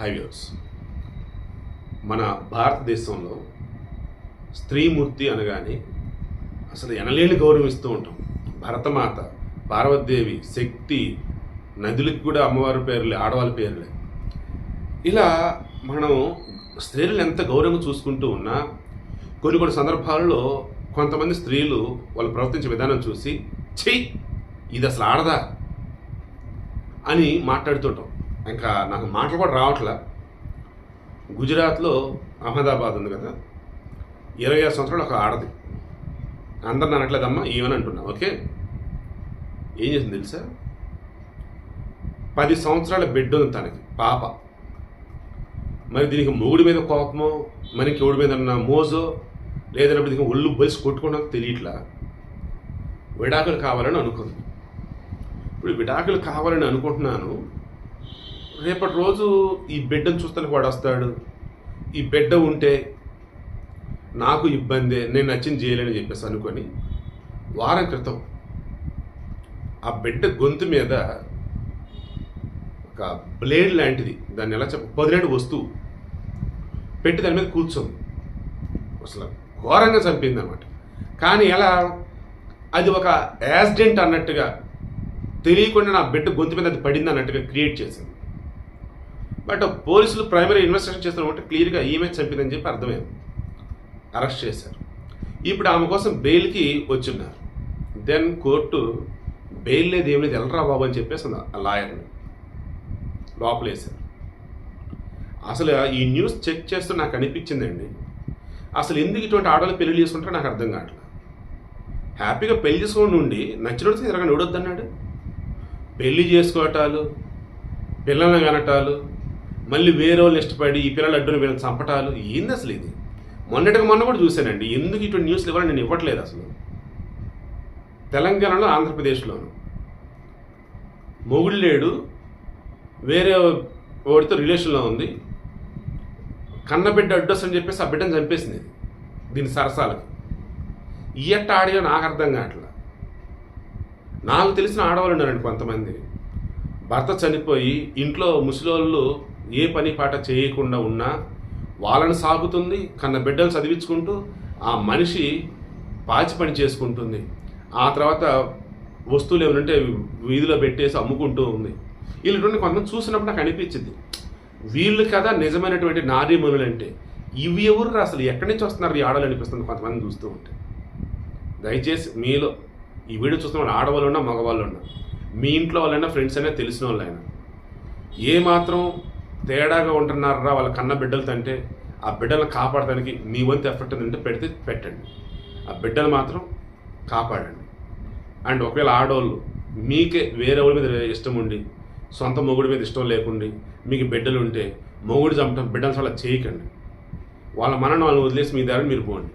Highways మన భారతదేశంలో స్త్రీమూర్తి అనగానే అసలు ఎనలేని గౌరవం ఇస్తూ ఉంటాం. భరతమాత, పార్వతీదేవి, శక్తి, నదులకి కూడా అమ్మవారి పేర్లే, ఆడవాళ్ళ పేర్లే. ఇలా మనం స్త్రీలను ఎంత గౌరవంగా చూసుకుంటూ ఉన్నా కొన్ని సందర్భాల్లో కొంతమంది స్త్రీలు వాళ్ళు ప్రవర్తించే విధానం చూసి చెయ్యి ఇది అసలు ఆడదా అని మాట్లాడుతుంటాం. ఇంకా నాకు మాటలు కూడా రావట్లా. గుజరాత్లో అహ్మదాబాద్ ఉంది కదా, 26 సంవత్సరాలు ఒక ఆడది. అందరు అనట్లేదమ్మా, ఏమని అంటున్నా. ఓకే, ఏం చేసింది తెలుసా? 10 సంవత్సరాల బిడ్డ ఉంది తనకి, పాప. మరి దీనికి మొగుడి మీద కోపమో, మనకి ఎవడి మీద ఉన్న మోజో, లేదన్నప్పుడు దీనికి ఒళ్ళు బలిసి కొట్టుకోవడం తెలియట్లా. విడాకులు కావాలని అనుకుంది. ఇప్పుడు విడాకులు కావాలని అనుకుంటున్నాను. రేపటి రోజు ఈ బిడ్డను చూస్తానికి వాడు వస్తాడు. ఈ బిడ్డ ఉంటే నాకు ఇబ్బందే, నేను నచ్చింది చేయలేని చెప్పేసి అనుకొని వారం క్రితం ఆ బిడ్డ గొంతు మీద ఒక బ్లేడ్ లాంటిది, దాన్ని ఎలా పదిలేడు వస్తువు పెట్టి దాని మీద కూర్చోంది. అసలు ఘోరంగా చంపింది అన్నమాట. కానీ ఎలా, అది ఒక యాక్సిడెంట్ అన్నట్టుగా, తెలియకుండా నా బిడ్డ గొంతు మీద అది పడింది అన్నట్టుగా క్రియేట్ చేసింది. బట్ పోలీసులు ప్రైమరీ ఇన్వెస్టిగేషన్ చేస్తున్నట్టు క్లియర్గా ఈమె చంపిందని చెప్పి అర్థమైంది. అరెస్ట్ చేశారు. ఇప్పుడు ఆమె కోసం బెయిల్కి వచ్చున్నారు. దెన్ కోర్టు బెయిల్ లేదు, ఏం లేదు, వెళ్ళరా బాబు అని చెప్పేసి ఆ లాయర్ని లోపలేశారు. అసలు ఈ న్యూస్ చెక్ చేస్తూ నాకు అనిపించిందండి, అసలు ఎందుకు ఇటువంటి ఆడవాళ్ళు పెళ్లి చేసుకుంటారో నాకు అర్థం కావట్లేదు. హ్యాపీగా పెళ్లి చేసుకోండి ఉండి నచ్చినోడితే తిరగని ఎవడొద్దన్నాడు. పెళ్లి చేసుకోవటాలు, పిల్లలను కనటాలు, మళ్ళీ వేరే వాళ్ళు ఇష్టపడి ఈ పిల్లలు అడ్డుని వీళ్ళని చంపటాలు, ఏంది అసలు ఇది? మొన్న కూడా చూశానండి. ఎందుకు ఇటువంటి న్యూస్లు ఇవ్వాలని నేను ఇవ్వట్లేదు. అసలు తెలంగాణలో, ఆంధ్రప్రదేశ్లోను మొగుడు లేడు, వేరే వాడితో రిలేషన్లో ఉంది, కన్నబిడ్డ అడ్డొస్ అని చెప్పేసి ఆ బిడ్డను చంపేసింది. దీని సరసాలకి ఎట్ట ఆడియో నాకు అర్థం కావట్లా. నాకు తెలిసిన ఆడవాళ్ళు ఉన్నారండి కొంతమంది, భర్త చనిపోయి ఇంట్లో ముసలోళ్ళు ఏ పని పాట చేయకుండా ఉన్నా వాళ్ళని సాగుతుంది, కన్న బిడ్డలు చదివించుకుంటూ ఆ మనిషి పాచి పని చేసుకుంటుంది. ఆ తర్వాత వస్తువులు ఏమంటే వీధిలో పెట్టేసి అమ్ముకుంటూ ఉంది. వీళ్ళటువంటి కొంతమంది చూసినప్పుడు నాకు అనిపించింది, వీళ్ళు కదా నిజమైనటువంటి నారీమణులు అంటే. ఇవి ఎవరు అసలు, ఎక్కడి నుంచి వస్తున్నారు ఈ ఆడవాళ్ళు అనిపిస్తుంది కొంతమంది చూస్తూ ఉంటే. దయచేసి మీలో ఈ వీడియో చూస్తున్న వాళ్ళు ఆడవాళ్ళు ఉన్నా, మగవాళ్ళు ఉన్నా, మీ ఇంట్లో వాళ్ళైనా, ఫ్రెండ్స్ అయినా, తెలిసిన వాళ్ళైనా ఏమాత్రం తేడాగా ఉంటున్నారా వాళ్ళ కన్న బిడ్డలతో అంటే, ఆ బిడ్డలను కాపాడడానికి మీ వంతు ఎఫర్ట్ ఏంటంటే పెడితే పెట్టండి. ఆ బిడ్డలు మాత్రం కాపాడండి. అండ్ ఒకవేళ ఆడవాళ్ళు మీకే వేరే వాళ్ళ మీద ఇష్టం ఉండి, సొంత మొగుడి మీద ఇష్టం లేకుండా మీకు బిడ్డలు ఉంటే మొగుడు చంపడం బిడ్డలు అలా చేయకండి. వాళ్ళ మనను వాళ్ళని వదిలేసి మీ దారిని మీరు పోండి.